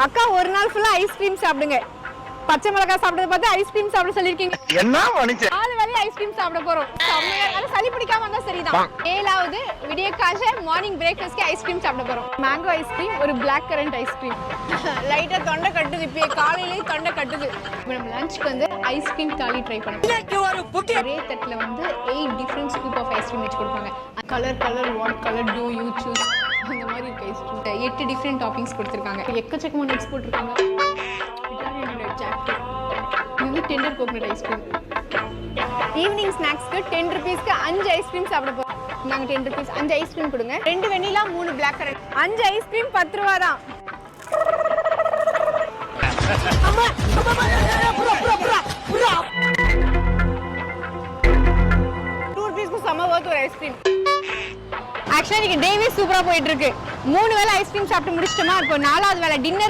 அக்கா ஒரு நாள் ஃபுல்லா ஐஸ்கிரீம் சாப்பிடுங்க. பச்சை மிளகாய் சாப்பிடுறது பார்த்து ஐஸ்கிரீம் சாப்பிட சொல்லிருக்கீங்க. என்ன மனுஷ? 4 வேளை ஐஸ்கிரீம் சாப்பிட போறோம். அது சளி பிடிக்காம இருந்தா சரிதான். 7வது விடியக்காக மார்னிங் பிரேக்ஃபாஸ்ட்க்கு ஐஸ்கிரீம் சாப்பிட போறோம். மேங்கோ ஐஸ்கிரீம், ஒரு பிளாக் கரண்ட் ஐஸ்கிரீம். லைட்டா தொண்டை கட்டுது. இப்ப காலையிலேயே தொண்டை கட்டுது. இப்போ நம்ம லஞ்சுக்கு வந்து ஐஸ்கிரீம் தாலி ட்ரை பண்ணோம். ஒரே தட்டுல வந்து 8 டிஃபரண்ட் ஸ்கூப் ஆஃப் ஐஸ்கிரீம் வச்சு கொடுப்பாங்க. Colour what colour do you choose அந்த மாதிரி இருக்கு ஐஸ்கிரீம். 8 டிஃபரண்ட் டாப்பிங்ஸ் கொடுத்துருக்காங்க. எக்கச்சக்கமான நட்ஸ் போட்டிருக்காங்க. இது வந்து டெண்டர் கோகனட் ஐஸ்கிரீம். ஈவினிங் ஸ்நாக்ஸ்க்கு 10 ரூபீஸ்க்கு 5 ஐஸ்கிரீம் சாப்பிட போறோம். நாங்க 10 ரூபீஸ் 5 ஐஸ்கிரீம் கொடுங்க. 2 வெண்ணிலா 3 பிளாக் கரண்ட். 5 ஐஸ்கிரீம் 10 ரூபா தான். அம்மா 2 ரூபீஸ்க்கு சம வர்த் ஒரு ஐஸ்கிரீம். ஆக்சுவலா இன்னைக்கு டேவே சூப்பரா போயிட்டு இருக்கு. 3 வேளை ஐஸ்கிரீம் சாப்பிட்டு முடிச்சிட்டோமா? இப்போ 4வது வேளை டின்னர்